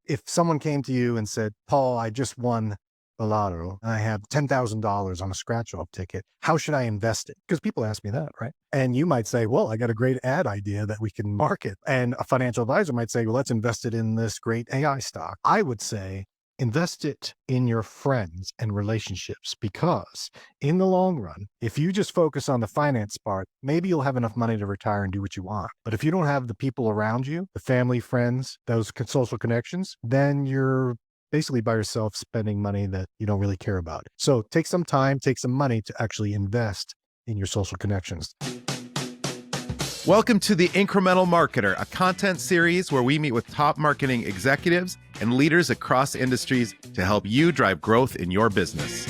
if someone came to you and said, Paul, I just won the lotto and I have $10,000 on a scratch-off ticket, how should I invest it? Because people ask me that, right? And you might say, well, I got a great ad idea that we can market. And a financial advisor might say, well, let's invest it in this great AI stock. I would say, invest it in your friends and relationships, because in the long run, if you just focus on the finance part, maybe you'll have enough money to retire and do what you want. But if you don't have the people around you, the family, friends, those social connections, then you're basically by yourself spending money that you don't really care about. So take some time, take some money to actually invest in your social connections. Welcome to the Incremental Marketer, a content series where we meet with top marketing executives and leaders across industries to help you drive growth in your business.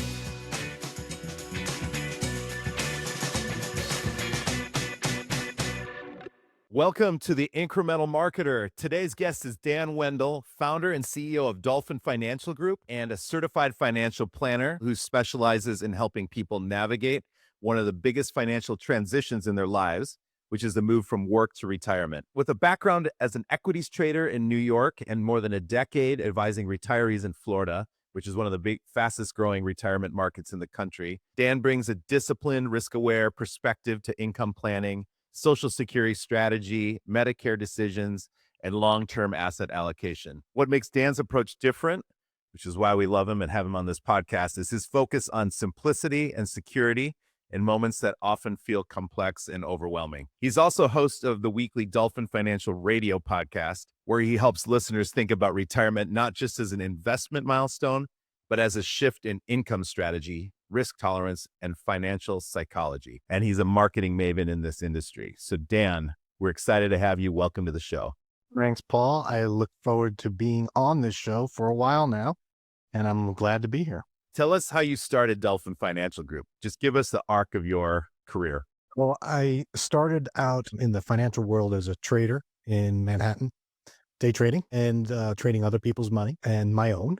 Welcome to the Incremental Marketer. Today's guest is Dan Wendol, founder and CEO of Dolphin Financial Group and a certified financial planner who specializes in helping people navigate one of the biggest financial transitions in their lives, which is the move from work to retirement. With a background as an equities trader in New York and more than a decade advising retirees in Florida, which is one of the fastest growing retirement markets in the country, Dan brings a disciplined, risk-aware perspective to income planning, Social Security strategy, Medicare decisions, and long-term asset allocation. What makes Dan's approach different, which is why we love him and have him on this podcast, is his focus on simplicity and security in moments that often feel complex and overwhelming. He's also host of the weekly Dolphin Financial Radio podcast, where he helps listeners think about retirement not just as an investment milestone, but as a shift in income strategy, risk tolerance, and financial psychology. And he's a marketing maven in this industry. So Dan, we're excited to have you. Welcome to the show. Thanks, Paul. I look forward to being on this show for a while now, and I'm glad to be here. Tell us how you started Dolphin Financial Group. Just give us the arc of your career. Well, I started out in the financial world as a trader in Manhattan, day trading and trading other people's money and my own.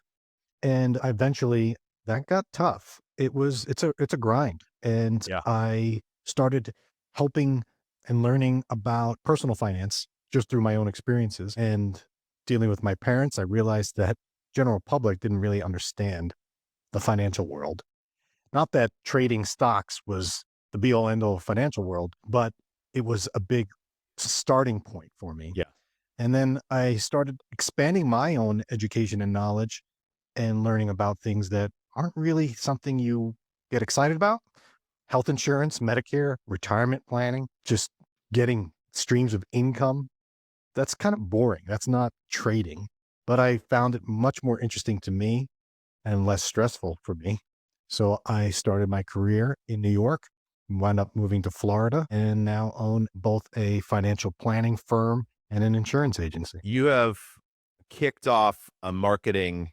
And eventually that got tough. It's a grind. And Yeah. I started helping and learning about personal finance just through my own experiences and dealing with my parents. I realized that general public didn't really understand the financial world. Not that trading stocks was the be all end all financial world, but it was a big starting point for me. Yeah. And then I started expanding my own education and knowledge and learning about things that aren't really something you get excited about. Health insurance, Medicare, retirement planning, just getting streams of income. That's kind of boring. That's not trading. But I found it much more interesting to me and less stressful for me. So I started my career in New York, wound up moving to Florida, and now own both a financial planning firm and an insurance agency. You have kicked off a marketing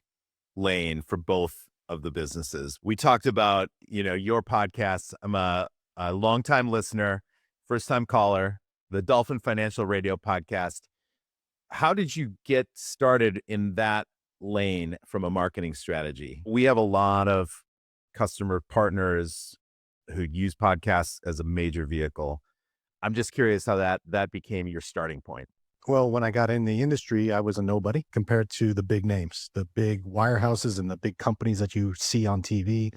lane for both of the businesses. We talked about, your podcast. I'm a longtime listener, first time caller, the Dolphin Financial Radio podcast. How did you get started in that lane from a marketing strategy? We have a lot of customer partners who use podcasts as a major vehicle. I'm just curious how that became your starting point. Well, when I got in the industry, I was a nobody compared to the big names, the big wirehouses and the big companies that you see on TV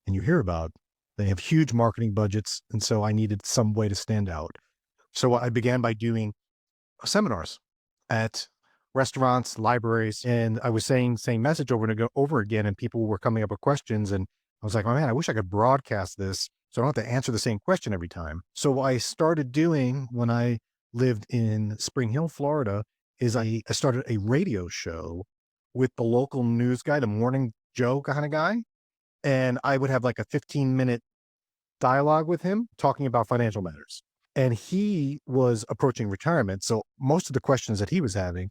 and you hear about. They have huge marketing budgets. And so I needed some way to stand out. So I began by doing seminars at restaurants, libraries, and I was saying same message over and over again, and people were coming up with questions. And I was like, oh man, I wish I could broadcast this so I don't have to answer the same question every time. So what I started doing when I lived in Spring Hill, Florida, is I started a radio show with the local news guy, the Morning Joe kind of guy. And I would have like a 15-minute dialogue with him talking about financial matters. And he was approaching retirement. So most of the questions that he was having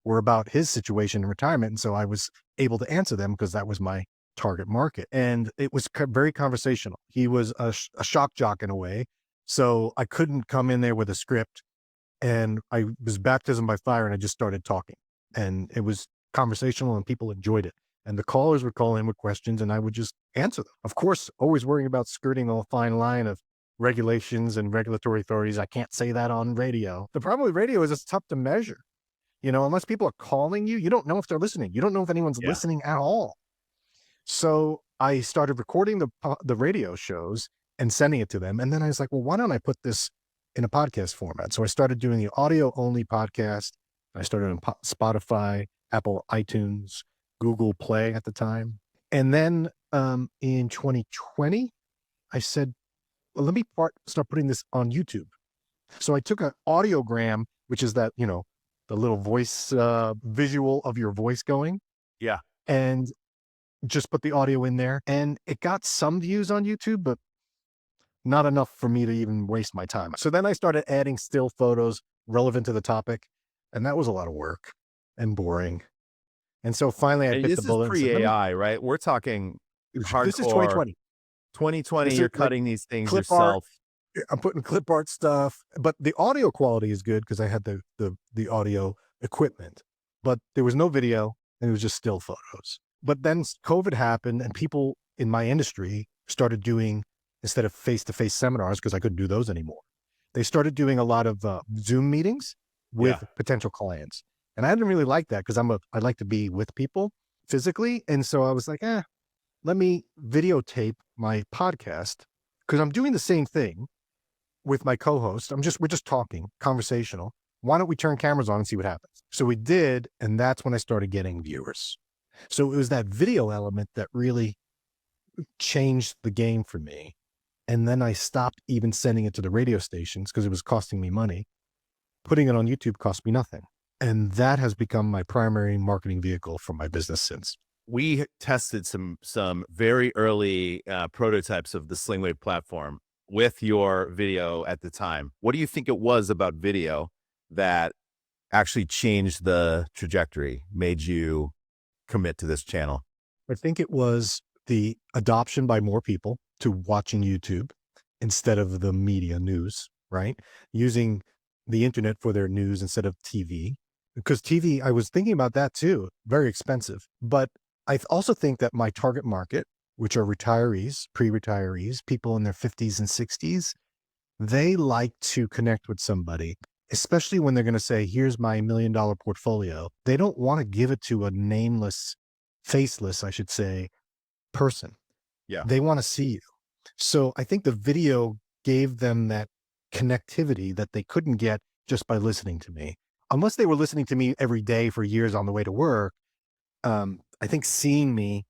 were about his situation in retirement. And so I was able to answer them because that was my target market. And it was very conversational. He was a shock jock in a way. So I couldn't come in there with a script, and I was baptism by fire and I just started talking, and it was conversational and people enjoyed it. And the callers would call in with questions and I would just answer them. Of course, always worrying about skirting a fine line of regulations and regulatory authorities. I can't say that on radio. The problem with radio is it's tough to measure. unless people are calling you, you don't know if they're listening. You don't know if anyone's Yeah. listening at all. So I started recording the radio shows and sending it to them. And then I was like, well, why don't I put this in a podcast format? So I started doing the audio only podcast. I started on Spotify, Apple iTunes, Google Play at the time. And then in 2020, I said, well, let me start putting this on YouTube. So I took an audiogram, which is that, the little voice visual of your voice going. Yeah. And just put the audio in there. And it got some views on YouTube, but not enough for me to even waste my time. So then I started adding still photos relevant to the topic. And that was a lot of work and boring. And so finally I And bit the this is bullet. And said, pre-AI, right? We're talking hardcore. this is 2020. 2020, This you're is like cutting these things clip art. yourself. I'm putting clip art stuff, but the audio quality is good because I had the audio equipment, but there was no video and it was just still photos. But then COVID happened and people in my industry started doing, instead of face-to-face seminars, because I couldn't do those anymore, they started doing a lot of Zoom meetings with potential clients. And I didn't really like that because I like to be with people physically. And so I was like, let me videotape my podcast because I'm doing the same thing with my co-host. We're just talking, conversational. Why don't we turn cameras on and see what happens? So we did, and that's when I started getting viewers. So it was that video element that really changed the game for me. And then I stopped even sending it to the radio stations because it was costing me money. Putting it on YouTube cost me nothing. And that has become my primary marketing vehicle for my business since. We tested some very early prototypes of the Slingwave platform with your video at the time. What do you think it was about video that actually changed the trajectory, made you commit to this channel? I think it was the adoption by more people to watching YouTube instead of the media news, right? Using the internet for their news instead of TV. Because TV, I was thinking about that too, very expensive. But I also think that my target market, which are retirees, pre-retirees, people in their 50s and 60s, they like to connect with somebody, especially when they're going to say, here's my $1 million portfolio. They don't want to give it to a nameless, faceless, I should say, person. Yeah. They want to see you. So I think the video gave them that connectivity that they couldn't get just by listening to me. Unless they were listening to me every day for years on the way to work, I think seeing me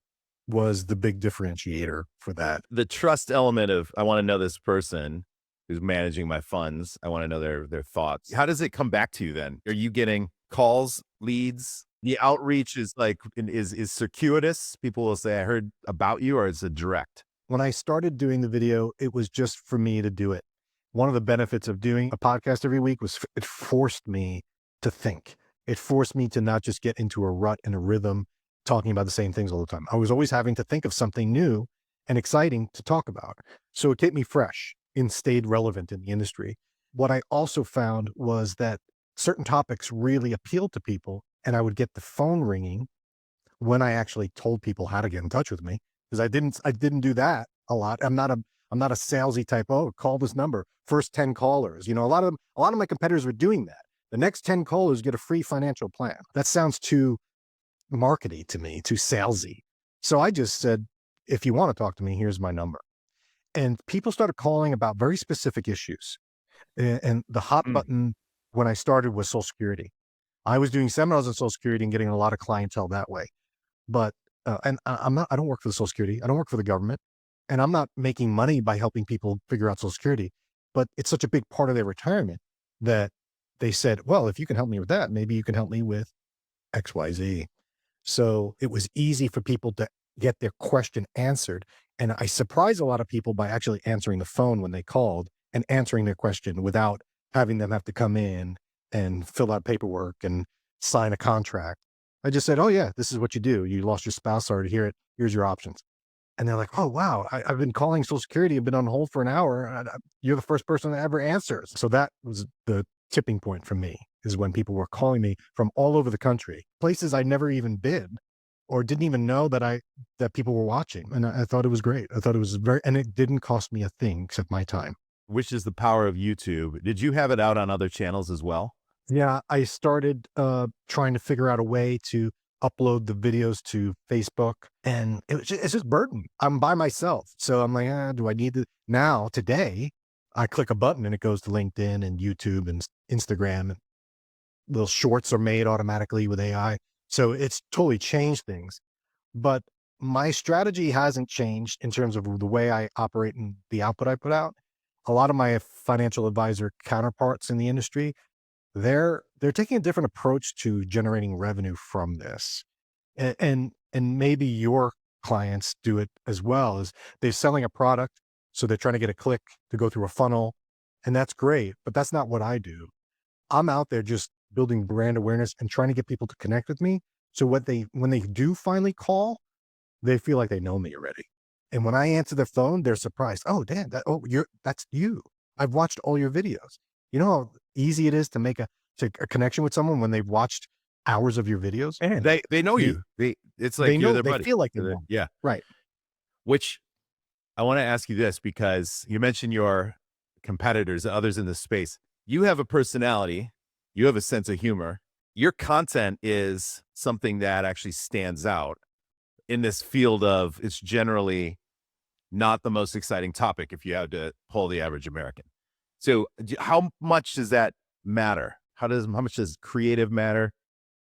was the big differentiator for that. The trust element of, I want to know this person who's managing my funds. I want to know their thoughts. How does it come back to you then? Are you getting calls, leads? The outreach is circuitous. People will say, I heard about you, or it's a direct? When I started doing the video, it was just for me to do it. One of the benefits of doing a podcast every week was it forced me to think. It forced me to not just get into a rut and a rhythm talking about the same things all the time. I was always having to think of something new and exciting to talk about. So it kept me fresh and stayed relevant in the industry. What I also found was that certain topics really appealed to people, and I would get the phone ringing when I actually told people how to get in touch with me, because I didn't do that a lot. I'm not a salesy type. Oh, call this number. First 10 callers. A lot of my competitors were doing that. The next 10 callers get a free financial plan. That sounds too markety to me, too salesy. So I just said, if you want to talk to me, here's my number. And people started calling about very specific issues. And the hot button when I started was Social Security. I was doing seminars on Social Security and getting a lot of clientele that way. But, and I don't work for the Social Security. I don't work for the government. And I'm not making money by helping people figure out Social Security. But it's such a big part of their retirement that they said, well, if you can help me with that, maybe you can help me with XYZ. So it was easy for people to get their question answered. And I surprised a lot of people by actually answering the phone when they called and answering their question without having them have to come in and fill out paperwork and sign a contract. I just said, oh yeah, this is what you do. You lost your spouse, sorry to hear it. Here's your options. And they're like, oh, wow, I've been calling Social Security. I've been on hold for an hour. You're the first person that ever answers. So that was the tipping point for me, is when people were calling me from all over the country, places I never even been or didn't even know that people were watching. And I thought it was great. I thought it was and it didn't cost me a thing except my time. Which is the power of YouTube. Did you have it out on other channels as well? Yeah, I started trying to figure out a way to upload the videos to Facebook, and it's just burden. I'm by myself, so I'm like, do I need to now? Today, I click a button and it goes to LinkedIn and YouTube and Instagram. And little shorts are made automatically with AI, so it's totally changed things. But my strategy hasn't changed in terms of the way I operate and the output I put out. A lot of my financial advisor counterparts in the industry, they're taking a different approach to generating revenue from this. And maybe your clients do it as well, is they're selling a product, so they're trying to get a click to go through a funnel, and that's great, but that's not what I do. I'm out there just building brand awareness and trying to get people to connect with me. So when they do finally call, they feel like they know me already. And when I answer their phone, they're surprised. Oh, Dan, that's you. I've watched all your videos. You know how easy it is to make a connection with someone when they've watched hours of your videos? And They know they you. It's they like you're know their they buddy. feel like they You're know me. yeah. Right. Which I want to ask you this because you mentioned your competitors, others in the space. You have a personality, you have a sense of humor. Your content is something that actually stands out in this field of it's generally not the most exciting topic if you had to poll the average American. So how much does that matter? How much does creative matter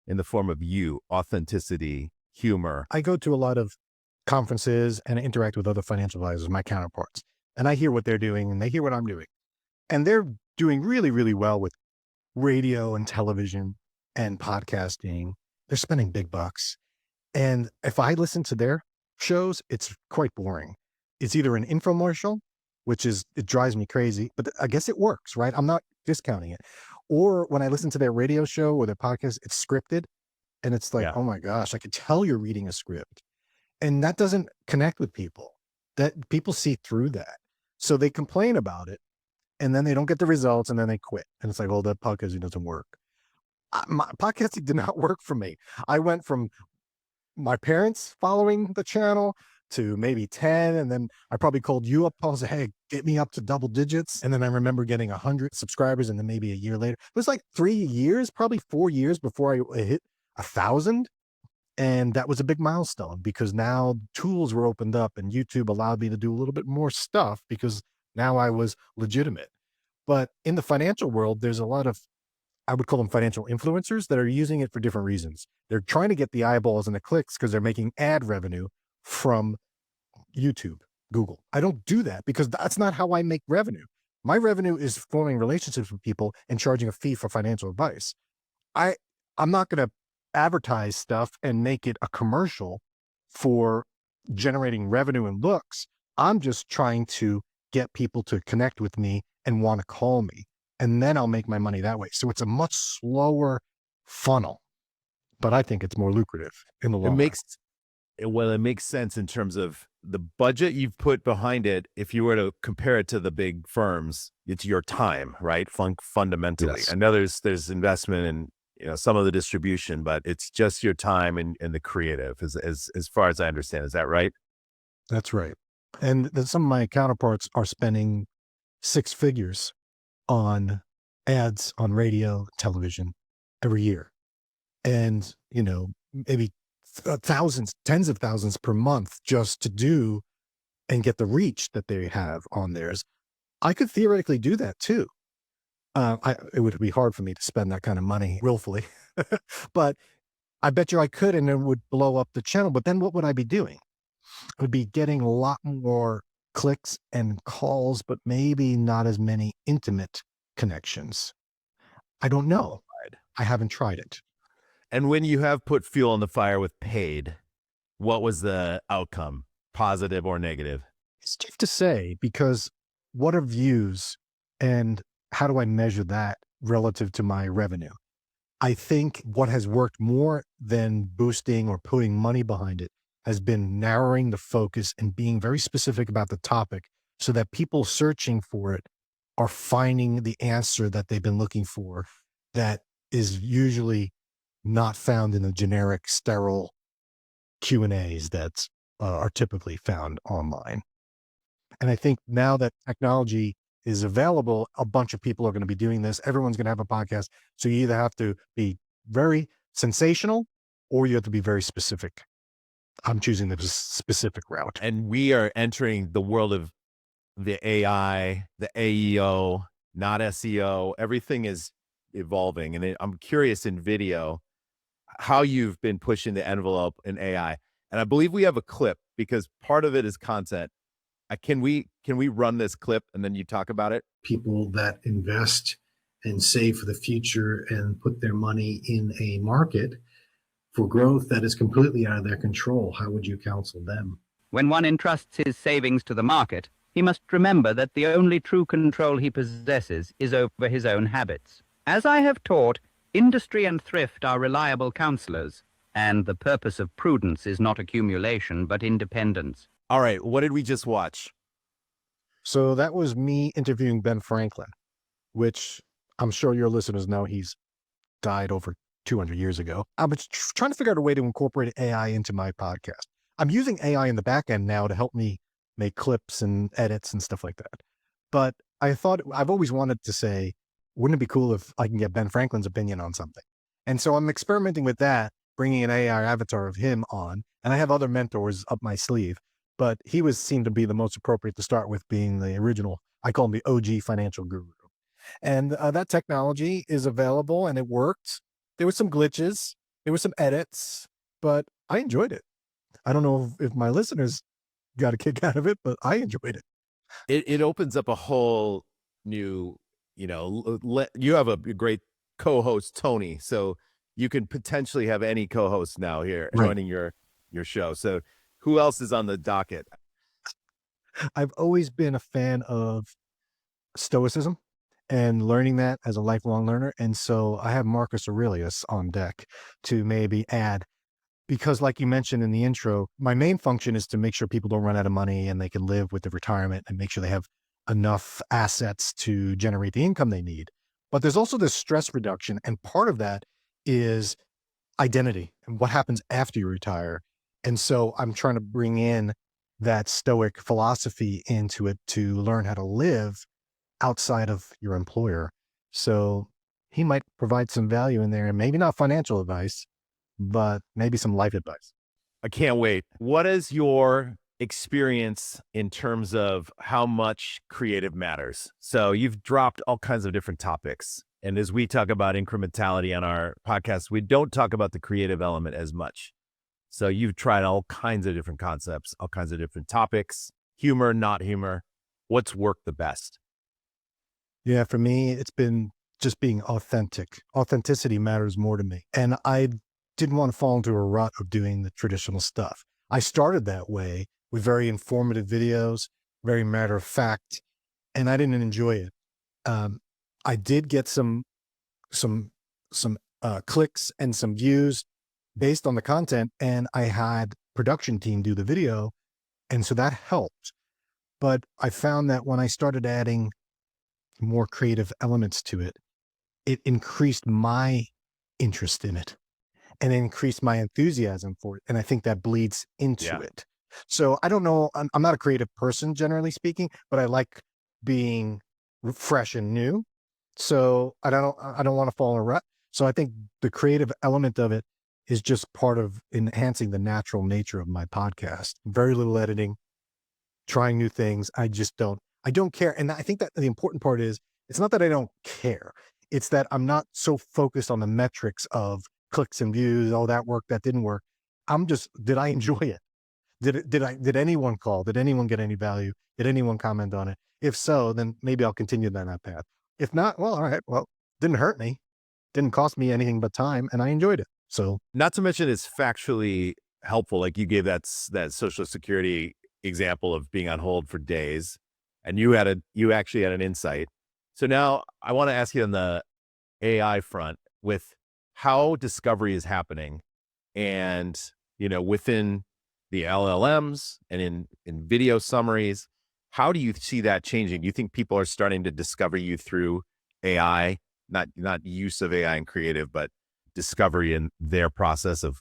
in the form of you, authenticity, humor? I go to a lot of conferences and interact with other financial advisors, my counterparts, and I hear what they're doing and they hear what I'm doing. And they're doing really, really well with radio and television and podcasting. They're spending big bucks. And if I listen to their shows, it's quite boring. It's either an infomercial, which is, it drives me crazy, but I guess it works, right? I'm not discounting it. Or when I listen to their radio show or their podcast, it's scripted. And it's like, Yeah. oh my gosh, I could tell you're reading a script. And that doesn't connect with people. That people see through that. So they complain about it and then they don't get the results and then they quit. And it's like, oh, that podcasting doesn't work. My podcasting did not work for me. I went from my parents following the channel to maybe 10. And then I probably called you up, Paul, said, hey, get me up to double digits. And then I remember getting 100 subscribers. And then maybe a year later, it was like 3 years, probably 4 years before I hit 1,000. And that was a big milestone because now tools were opened up and YouTube allowed me to do a little bit more stuff because now I was legitimate. But in the financial world, there's a lot of, I would call them financial influencers that are using it for different reasons. They're trying to get the eyeballs and the clicks because they're making ad revenue from YouTube, Google. I don't do that because that's not how I make revenue. My revenue is forming relationships with people and charging a fee for financial advice. I I'm not going to advertise stuff and make it a commercial for generating revenue and looks. I'm just trying to get people to connect with me and want to call me, and then I'll make my money that way. So it's a much slower funnel, but I think it's more lucrative in the It long run. makes it makes sense in terms of the budget you've put behind it. If you were to compare it to the big firms, it's your time, right? Fundamentally, Yes, I know there's investment in some of the distribution, but it's just your time and the creative, as far as I understand. Is that right? that's right. And then some of my counterparts are spending six figures on ads on radio, television every year. And, maybe thousands, tens of thousands per month just to do and get the reach that they have on theirs. I could theoretically do that too. It would be hard for me to spend that kind of money willfully, but I bet you I could, and it would blow up the channel. But then what would I be doing? I would be getting a lot more clicks and calls, but maybe not as many intimate connections. I don't know. Right. I haven't tried it. And when you have put fuel on the fire with paid, what was the outcome, positive or negative? It's tough to say because what are views and how do I measure that relative to my revenue? I think what has worked more than boosting or putting money behind it has been narrowing the focus and being very specific about the topic so that people searching for it are finding the answer that they've been looking for that is usually not found in the generic sterile Q&As that are typically found online. And I think now that technology is available, a bunch of people are going to be doing this. Everyone's going to have a podcast. So you either have to be very sensational or you have to be very specific. I'm choosing the specific route. And we are entering the world of the AI, the AEO, not SEO. Everything is evolving. And I'm curious in video how you've been pushing the envelope in AI. And I believe we have a clip because part of it is content. Can we run this clip and then you talk about it? People that invest and save for the future and put their money in a market for growth that is completely out of their control, how would you counsel them? When one entrusts his savings to the market, he must remember that the only true control he possesses is over his own habits. As I have taught, industry and thrift are reliable counselors, and the purpose of prudence is not accumulation, but independence. All right, what did we just watch? So that was me interviewing Ben Franklin, which I'm sure your listeners know he's died over 200 years ago. I was trying to figure out a way to incorporate AI into my podcast. I'm using AI in the back end now to help me make clips and edits and stuff like that. But I thought, I've always wanted to say, wouldn't it be cool if I can get Ben Franklin's opinion on something? And so I'm experimenting with that, bringing an AI avatar of him on. And I have other mentors up my sleeve, but he seemed to be the most appropriate to start with, being the original. I call him the OG financial guru. And that technology is available and it worked. There were some glitches, there were some edits, but I enjoyed it. I don't know if my listeners got a kick out of it, but I enjoyed it. It opens up a whole new, you have a great co-host, Tony, so you can potentially have any co-host now here joining your show. So who else is on the docket? I've always been a fan of stoicism and learning that as a lifelong learner. And so I have Marcus Aurelius on deck to maybe add, because like you mentioned in the intro, my main function is to make sure people don't run out of money and they can live with the retirement and make sure they have enough assets to generate the income they need. But there's also this stress reduction. And part of that is identity and what happens after you retire. And so I'm trying to bring in that Stoic philosophy into it to learn how to live outside of your employer. So he might provide some value in there, and maybe not financial advice, but maybe some life advice. I can't wait. What is your experience in terms of how much creative matters? So you've dropped all kinds of different topics. And as we talk about incrementality on our podcast, we don't talk about the creative element as much. So you've tried all kinds of different concepts, all kinds of different topics, humor, not humor. What's worked the best? Yeah, for me, it's been just being authentic. Authenticity matters more to me. And I didn't want to fall into a rut of doing the traditional stuff. I started that way with very informative videos, very matter of fact, and I didn't enjoy it. I did get some clicks and some views based on the content, and I had production team do the video, and so that helped. But I found that when I started adding more creative elements to it, it increased my interest in it and increased my enthusiasm for it. And I think that bleeds into it. So I don't know, I'm not a creative person, generally speaking, but I like being fresh and new. So I don't want to fall in a rut. So I think the creative element of it is just part of enhancing the natural nature of my podcast. Very little editing, trying new things. I don't care. And I think that the important part is, it's not that I don't care. It's that I'm not so focused on the metrics of clicks and views. Oh, that worked, that didn't work. Did I enjoy it? Did anyone call? Did anyone get any value? Did anyone comment on it? If so, then maybe I'll continue down that path. If not, well, all right. Well, didn't hurt me. Didn't cost me anything but time, and I enjoyed it. So, not to mention it's factually helpful. Like you gave that Social Security example of being on hold for days, and you actually had an insight. So now I want to ask you on the AI front, with how discovery is happening, and within the LLMs and in video summaries, how do you see that changing? Do you think people are starting to discover you through AI, not use of AI in creative, but discovery in their process of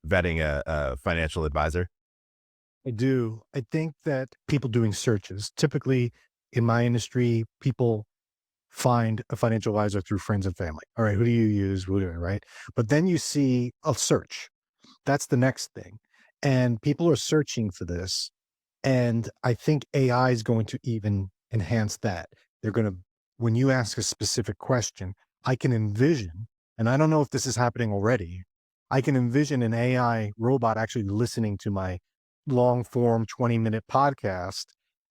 vetting a financial advisor? I do. I think that people doing searches, typically in my industry, people find a financial advisor through friends and family. All right, who do you use? Right? But then you see a search. That's the next thing. And people are searching for this. And I think AI is going to even enhance that. They're going to, when you ask a specific question, I can envision, and I don't know if this is happening already, I can envision an AI robot actually listening to my long form 20-minute podcast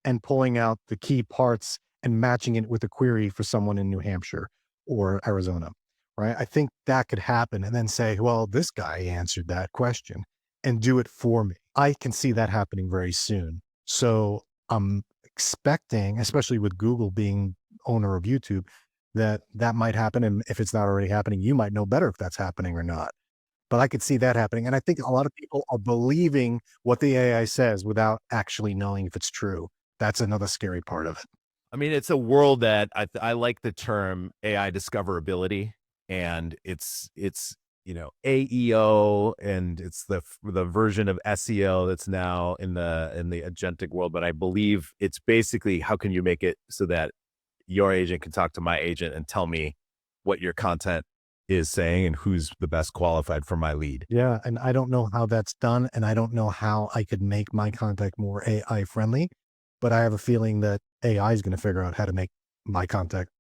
and pulling out the key parts and matching it with a query for someone in New Hampshire or Arizona, right? I think that could happen and then say, well, this guy answered that question and do it for me. I can see that happening very soon. So I'm expecting, especially with Google being owner of YouTube, that might happen. And if it's not already happening, you might know better if that's happening or not. But I could see that happening. And I think a lot of people are believing what the AI says without actually knowing if it's true. That's another scary part of it. I mean, it's a world that I like the term AI discoverability, and it's AEO, and it's the version of SEO that's now in the agentic world. But I believe it's basically, how can you make it so that your agent can talk to my agent and tell me what your content is saying and who's the best qualified for my lead. Yeah. And I don't know how that's done. And I don't know how I could make my contact more AI friendly, but I have a feeling that AI is going to figure out how to make my contact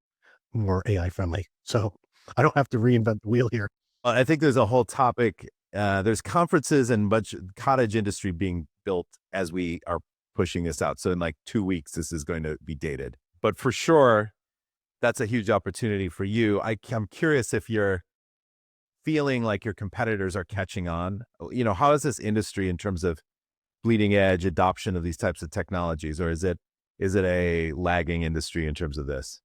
more AI friendly. So I don't have to reinvent the wheel here. I think there's a whole topic. There's conferences and much cottage industry being built as we are pushing this out. So in like 2 weeks, this is going to be dated. But for sure, that's a huge opportunity for you. I'm curious if you're feeling like your competitors are catching on. How is this industry in terms of bleeding edge adoption of these types of technologies, or is it a lagging industry in terms of this?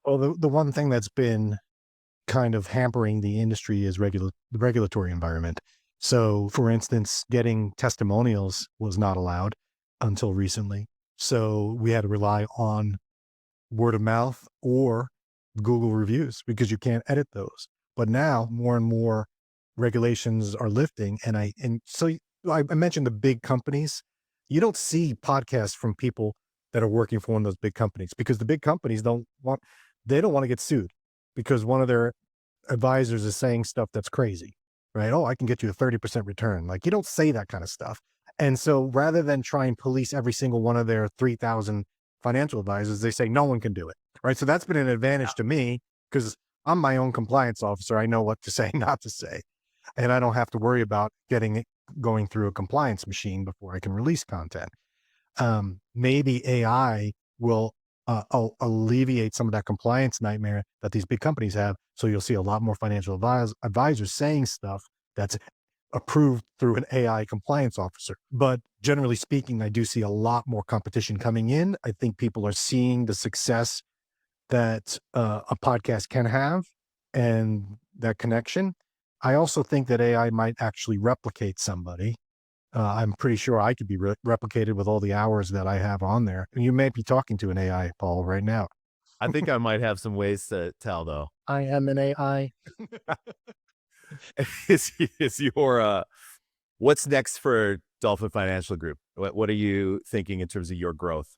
Well, the one thing that's been kind of hampering the industry is the regulatory environment. So, for instance, getting testimonials was not allowed until recently. So we had to rely on word of mouth or Google reviews because you can't edit those. But now more and more regulations are lifting. And so I mentioned the big companies. You don't see podcasts from people that are working for one of those big companies because the big companies don't want to get sued because one of their advisors is saying stuff that's crazy, right? Oh, I can get you a 30% return. Like, you don't say that kind of stuff. And so rather than try and police every single one of their 3,000 financial advisors, they say no one can do it, right? So that's been an advantage to me because I'm my own compliance officer. I know what to say, not to say. And I don't have to worry about going through a compliance machine before I can release content. Maybe AI will alleviate some of that compliance nightmare that these big companies have. So you'll see a lot more financial advisors saying stuff that's approved through an AI compliance officer. But generally speaking, I do see a lot more competition coming in. I think people are seeing the success that a podcast can have and that connection. I also think that AI might actually replicate somebody. I'm pretty sure I could be replicated with all the hours that I have on there. And you may be talking to an AI, Paul, right now. I think I might have some ways to tell, though. I am an AI. Is your what's next for Dolphin Financial Group? What are you thinking in terms of your growth?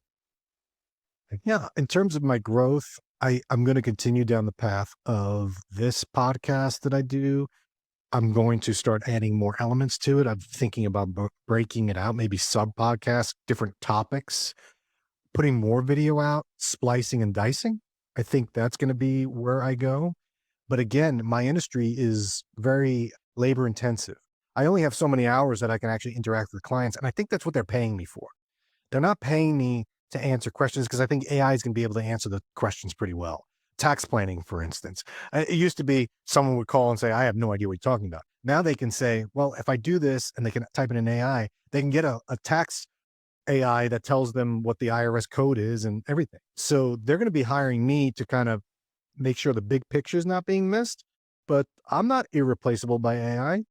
Yeah, in terms of my growth, I'm going to continue down the path of this podcast that I do. I'm going to start adding more elements to it. I'm thinking about breaking it out, maybe sub podcasts, different topics, putting more video out, splicing and dicing. I think that's going to be where I go. But again, my industry is very labor intensive. I only have so many hours that I can actually interact with clients. And I think that's what they're paying me for. They're not paying me to answer questions because I think AI is going to be able to answer the questions pretty well. Tax planning, for instance. It used to be someone would call and say, I have no idea what you're talking about. Now they can say, well, if I do this, and they can type it in AI, they can get a tax AI that tells them what the IRS code is and everything. So they're going to be hiring me to kind of make sure the big picture is not being missed, but I'm not irreplaceable by AI.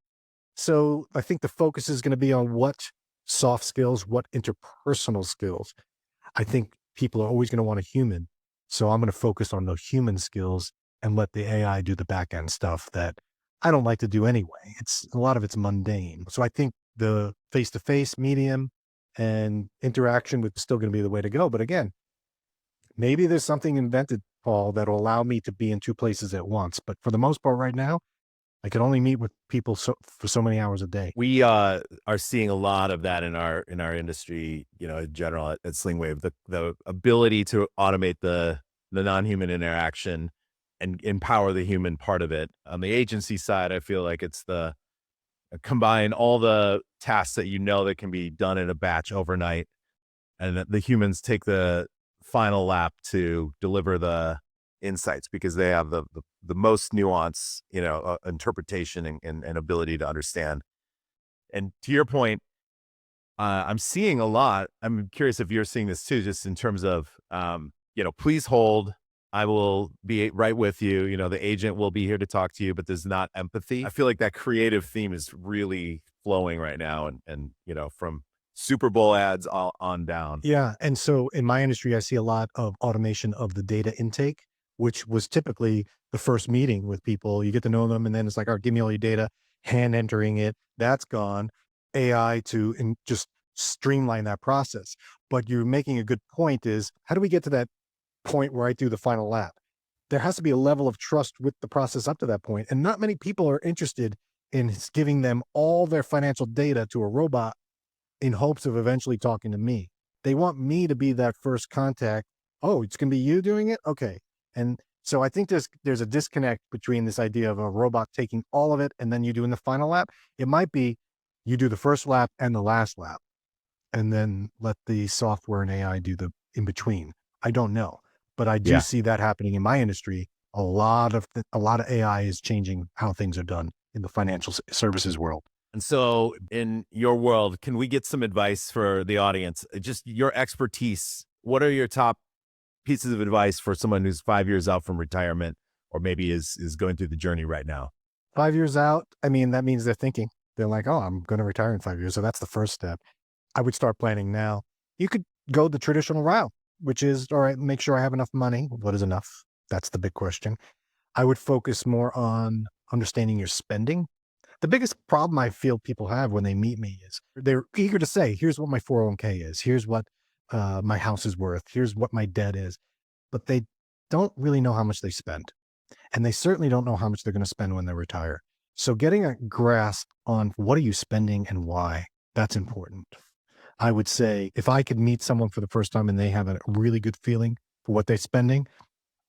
So I think the focus is going to be on what soft skills, what interpersonal skills. I think people are always going to want a human. So I'm going to focus on those human skills and let the AI do the back end stuff that I don't like to do anyway. A lot of it's mundane. So I think the face-to-face medium and interaction is still going to be the way to go. But again, Maybe there's something invented, Paul, that'll allow me to be in two places at once. But for the most part right now, I can only meet with people for so many hours a day. We are seeing a lot of that in our industry, in general at Slingwave, the ability to automate the non-human interaction and empower the human part of it. On the agency side, I feel like it's the combine all the tasks that that can be done in a batch overnight, and that the humans take the final lap to deliver the insights because they have the most nuance, interpretation and ability to understand. And to your point, I'm seeing a lot. I'm curious if you're seeing this too, just in terms of, please hold. I will be right with you. The agent will be here to talk to you, but there's not empathy. I feel like that creative theme is really flowing right now. And from Super Bowl ads on down. Yeah. And so in my industry, I see a lot of automation of the data intake, which was typically the first meeting with people. You get to know them, and then it's like, all right, give me all your data, hand entering it. That's gone. AI to just streamline that process. But you're making a good point is, how do we get to that point where I do the final lap? There has to be a level of trust with the process up to that point. And not many people are interested in giving them all their financial data to a robot in hopes of eventually talking to me. They want me to be that first contact. Oh, it's going to be you doing it? Okay. And so I think there's a disconnect between this idea of a robot taking all of it and then you doing the final lap. It might be you do the first lap and the last lap, and then let the software and AI do the in between. I don't know, but I do see that happening in my industry. A lot of AI is changing how things are done in the financial services world. And so in your world, can we get some advice for the audience? Just your expertise. What are your top pieces of advice for someone who's 5 years out from retirement, or maybe is going through the journey right now? 5 years out, I mean, that means they're thinking. They're like, oh, I'm going to retire in 5 years. So that's the first step. I would start planning now. You could go the traditional route, which is, all right, make sure I have enough money. What is enough? That's the big question. I would focus more on understanding your spending. The biggest problem I feel people have when they meet me is they're eager to say, here's what my 401k is. Here's what my house is worth. Here's what my debt is. But they don't really know how much they spend. And they certainly don't know how much they're going to spend when they retire. So getting a grasp on what are you spending and why, that's important. I would say if I could meet someone for the first time and they have a really good feeling for what they're spending,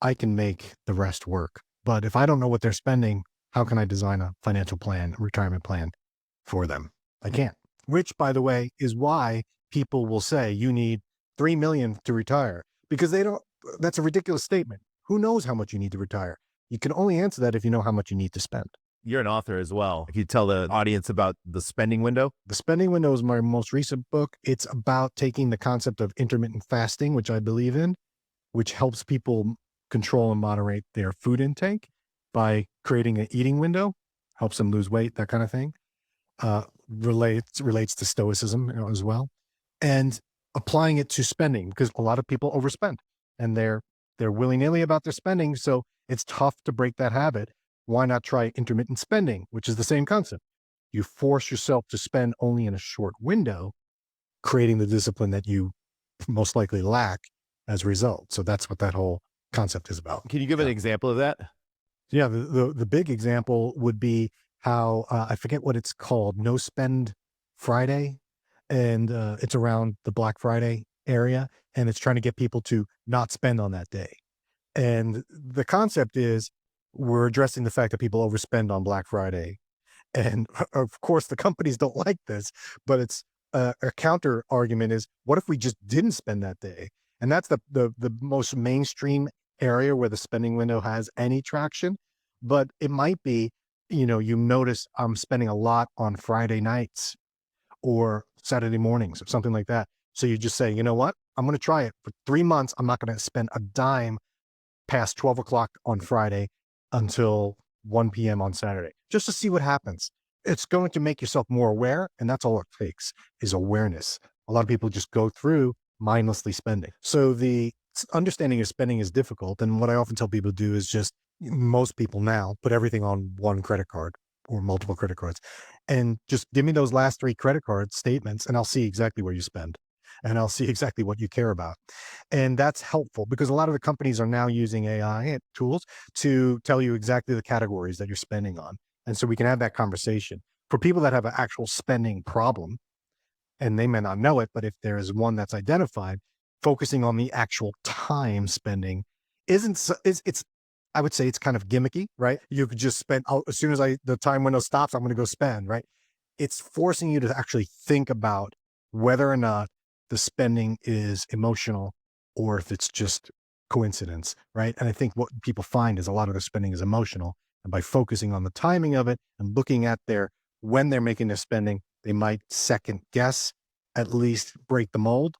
I can make the rest work. But if I don't know what they're spending, how can I design a financial plan, a retirement plan for them? I can't. Which, by the way, is why people will say you need 3 million to retire, because that's a ridiculous statement. Who knows how much you need to retire? You can only answer that if you know how much you need to spend. You're an author as well. Can you tell the audience about The Spending Window? The Spending Window is my most recent book. It's about taking the concept of intermittent fasting, which I believe in, which helps people control and moderate their food intake by creating an eating window, helps them lose weight, that kind of thing. Relates to stoicism as well, and applying it to spending, because a lot of people overspend and they're willy-nilly about their spending. So it's tough to break that habit. Why not try intermittent spending, which is the same concept? You force yourself to spend only in a short window, creating the discipline that you most likely lack as a result. So that's what that whole concept is about. Can you give an example of that? Yeah, the big example would be how I forget what it's called, No Spend Friday, and it's around the Black Friday area, and it's trying to get people to not spend on that day. And the concept is we're addressing the fact that people overspend on Black Friday, and of course the companies don't like this, but it's a counter argument is, what if we just didn't spend that day? And that's the most mainstream area where the spending window has any traction. But it might be, you notice I'm spending a lot on Friday nights or Saturday mornings or something like that. So you just say, you know what, I'm going to try it for 3 months. I'm not going to spend a dime past 12 o'clock on Friday until 1 p.m. on Saturday, just to see what happens. It's going to make yourself more aware. And that's all it takes is awareness. A lot of people just go through mindlessly spending. So the understanding of spending is difficult. And what I often tell people to do is just, most people now, put everything on one credit card or multiple credit cards, and just give me those last 3 credit card statements and I'll see exactly where you spend. and I'll see exactly what you care about. And that's helpful because a lot of the companies are now using AI tools to tell you exactly the categories that you're spending on. And so we can have that conversation. For people that have an actual spending problem, and they may not know it, but if there is one that's identified, focusing on the actual time spending isn't, it's I would say it's kind of gimmicky, right? You could just spend, oh, as soon as the time window stops, I'm going to go spend, right? It's forcing you to actually think about whether or not the spending is emotional or if it's just coincidence, right? And I think what people find is a lot of the spending is emotional. And by focusing on the timing of it and looking at when they're making their spending, they might second guess, at least break the mold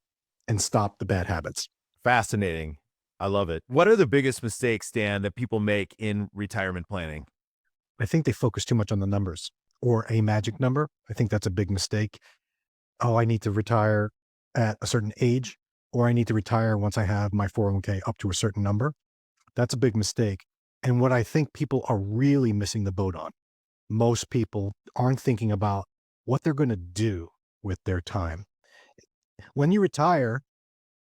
and stop the bad habits. Fascinating. I love it. What are the biggest mistakes, Dan, that people make in retirement planning? I think they focus too much on the numbers or a magic number. I think that's a big mistake. Oh, I need to retire at a certain age, or I need to retire once I have my 401k up to a certain number. That's a big mistake. And what I think people are really missing the boat on, most people aren't thinking about what they're going to do with their time. When you retire,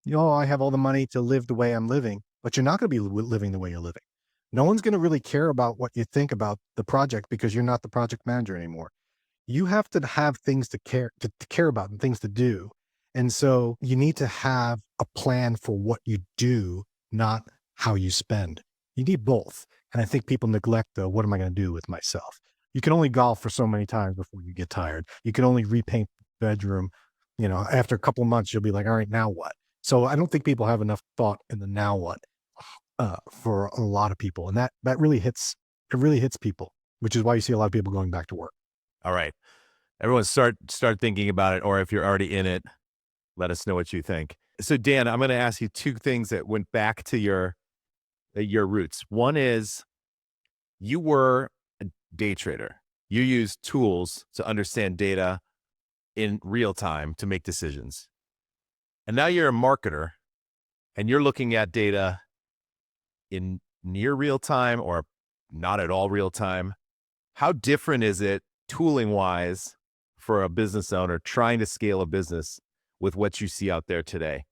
I have all the money to live the way I'm living, but you're not going to be living the way you're living. No one's going to really care about what you think about the project because you're not the project manager anymore. You have to have things to care about and things to do. And so you need to have a plan for what you do, not how you spend. You need both. And I think people neglect what am I going to do with myself? You can only golf for so many times before you get tired. You can only repaint the bedroom. After a couple of months, you'll be like, all right, now what? So I don't think people have enough thought in the now what for a lot of people. And that really hits people, which is why you see a lot of people going back to work. All right. Everyone start thinking about it, or if you're already in it, let us know what you think. So Dan, I'm going to ask you two things that went back to your roots. One is you were a day trader. You used tools to understand data in real time to make decisions. And now you're a marketer and you're looking at data in near real time or not at all real time. How different is it tooling wise for a business owner trying to scale a business with what you see out there today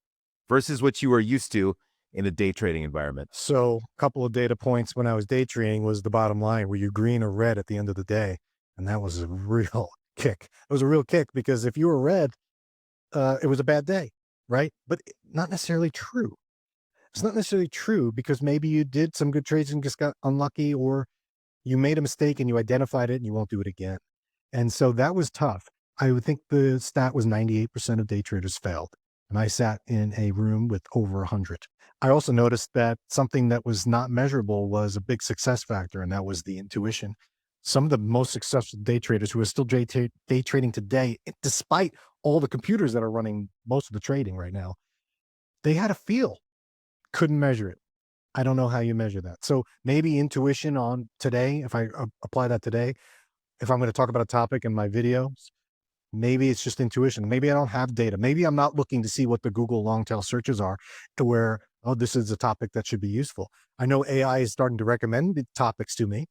versus what you were used to in a day trading environment? So a couple of data points when I was day trading was the bottom line. Were you green or red at the end of the day? And that was a real kick. It was a real kick because if you were red, it was a bad day, right? But not necessarily true. It's not necessarily true because maybe you did some good trades and just got unlucky, or you made a mistake and you identified it and you won't do it again. And so that was tough. I would think the stat was 98% of day traders failed. And I sat in a room with over 100. I also noticed that something that was not measurable was a big success factor, and that was the intuition. Some of the most successful day traders who are still day trading today, despite all the computers that are running most of the trading right now, they had a feel, couldn't measure it. I don't know how you measure that. So maybe intuition on today, if I apply that today, if I'm going to talk about a topic in my videos, maybe it's just intuition. Maybe I don't have data. Maybe I'm not looking to see what the Google long tail searches are to where, oh, this is a topic that should be useful. I know AI is starting to recommend the topics to me.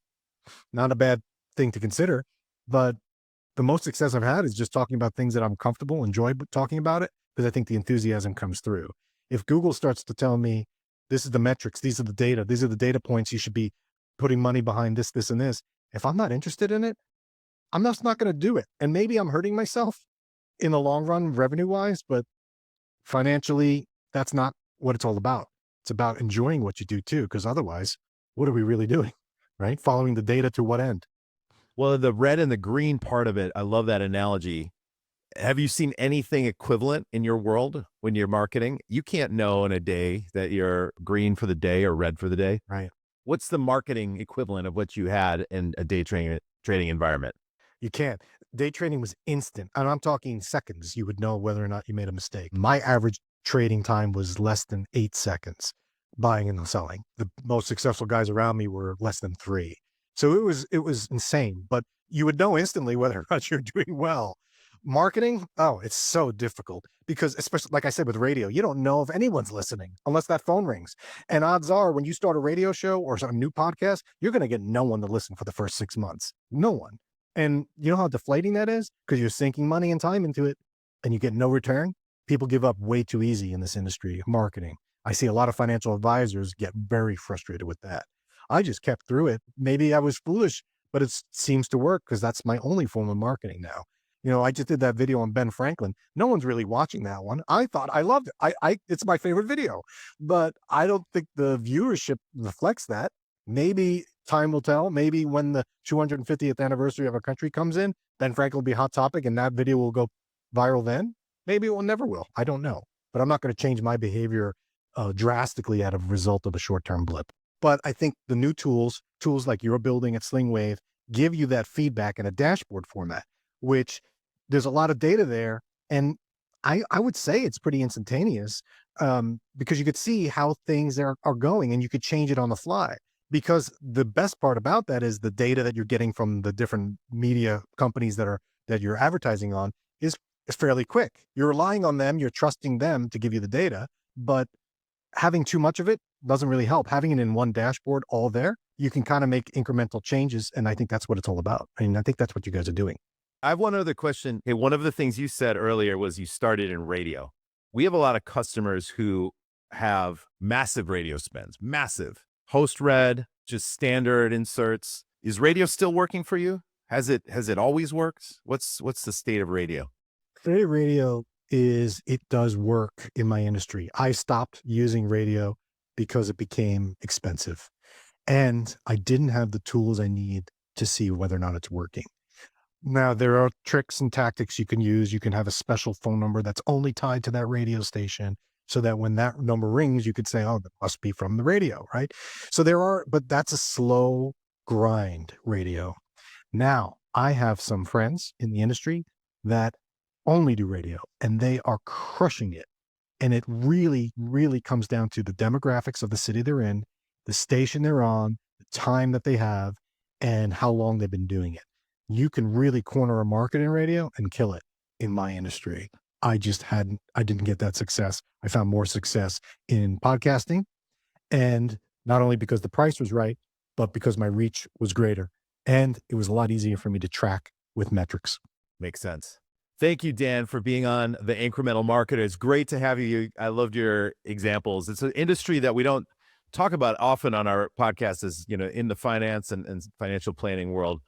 Not a bad thing to consider, but the most success I've had is just talking about things that I'm comfortable, enjoy talking about it, because I think the enthusiasm comes through. If Google starts to tell me, this is the metrics, these are the data points, you should be putting money behind this, this, and this. If I'm not interested in it, I'm just not going to do it. And maybe I'm hurting myself in the long run, revenue-wise, but financially, that's not what it's all about. It's about enjoying what you do too, because otherwise, what are we really doing, right? Following the data to what end? Well, the red and the green part of it, I love that analogy. Have you seen anything equivalent in your world when you're marketing? You can't know in a day that you're green for the day or red for the day. Right. What's the marketing equivalent of what you had in a day trading environment? You can't. Day trading was instant. And I'm talking seconds. You would know whether or not you made a mistake. My average trading time was less than 8 seconds, buying and selling. The most successful guys around me were less than 3. So it was insane, but you would know instantly whether or not you're doing well. Marketing, it's so difficult because, especially like I said with radio, you don't know if anyone's listening unless that phone rings. And odds are when you start a radio show or a new podcast, you're going to get no one to listen for the first 6 months. No one. And you know how deflating that is because you're sinking money and time into it and you get no return. people give up way too easy in this industry of marketing. I see a lot of financial advisors get very frustrated with that. I just kept through it. Maybe I was foolish, but it seems to work because that's my only form of marketing now. I just did that video on Ben Franklin. No one's really watching that one. I thought I loved it. It's my favorite video, but I don't think the viewership reflects that. Maybe time will tell. Maybe when the 250th anniversary of our country comes in, Ben Franklin will be a hot topic and that video will go viral then. Maybe it will never will. I don't know, but I'm not going to change my behavior drastically out of a result of a short-term blip. But I think the new tools like you're building at Slingwave, give you that feedback in a dashboard format, which there's a lot of data there. And I would say it's pretty instantaneous because you could see how things are going and you could change it on the fly. Because the best part about that is the data that you're getting from the different media companies that you're advertising on is fairly quick. You're relying on them, you're trusting them to give you the data, but having too much of it doesn't really help. Having it in one dashboard all there, you can kind of make incremental changes. And I think that's what it's all about. I mean, I think that's what you guys are doing. I have one other question. Hey, one of the things you said earlier was you started in radio. We have a lot of customers who have massive radio spends, massive. Host read, just standard inserts. Is radio still working for you? Has it always worked? What's the state of radio? Radio it does work in my industry. I stopped using radio because it became expensive and I didn't have the tools I need to see whether or not it's working. Now, there are tricks and tactics you can use. You can have a special phone number that's only tied to that radio station so that when that number rings, you could say, oh, that must be from the radio, right? So but that's a slow grind radio. Now, I have some friends in the industry that only do radio and they are crushing it. And it really, really comes down to the demographics of the city they're in, the station they're on, the time that they have, and how long they've been doing it. You can really corner a market in radio and kill it in my industry. I didn't get that success. I found more success in podcasting, and not only because the price was right, but because my reach was greater. And it was a lot easier for me to track with metrics. Makes sense. Thank you, Dan, for being on the Incremental Marketer. It's great to have you. I loved your examples. It's an industry that we don't talk about often on our podcast, is, in the finance and financial planning world.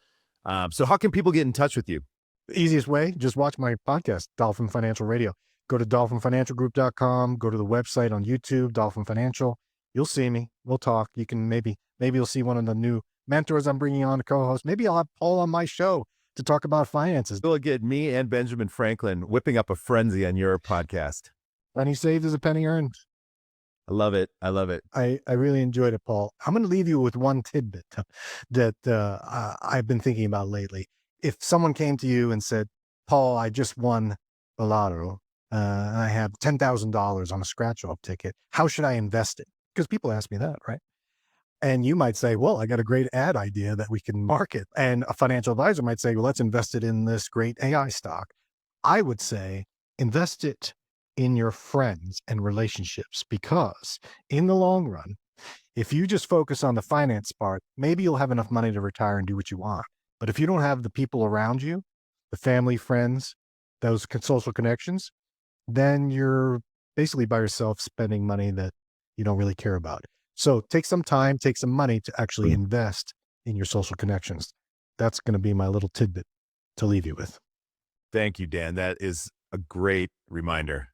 So how can people get in touch with you? The easiest way, just watch my podcast, Dolphin Financial Radio. Go to dolphinfinancialgroup.com, go to the website on YouTube, Dolphin Financial. You'll see me. We'll talk. You can maybe you'll see one of the new mentors I'm bringing on to co-host. Maybe I'll have Paul on my show to talk about finances. You'll get me and Benjamin Franklin whipping up a frenzy on your podcast. Penny saved is a penny earned. I love it. I love it. I really enjoyed it, Paul. I'm going to leave you with one tidbit that I've been thinking about lately. If someone came to you and said, Paul, I just won the lotto, and I have $10,000 on a scratch-off ticket, how should I invest it? Because people ask me that, right? And you might say, well, I got a great ad idea that we can market. And a financial advisor might say, well, let's invest it in this great AI stock. I would say, invest it in your friends and relationships, because in the long run, if you just focus on the finance part, maybe you'll have enough money to retire and do what you want. But if you don't have the people around you, the family, friends, those social connections, then you're basically by yourself spending money that you don't really care about. So take some time, take some money to actually invest in your social connections. That's going to be my little tidbit to leave you with. Thank you, Dan. That is a great reminder.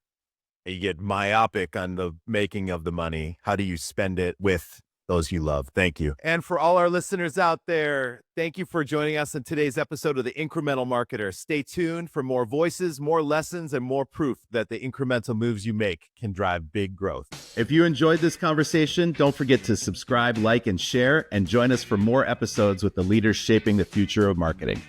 You get myopic on the making of the money. How do you spend it with those you love? Thank you. And for all our listeners out there, thank you for joining us in today's episode of the Incremental Marketer. Stay tuned for more voices, more lessons, and more proof that the incremental moves you make can drive big growth. If you enjoyed this conversation, don't forget to subscribe, like, and share, and join us for more episodes with the leaders shaping the future of marketing.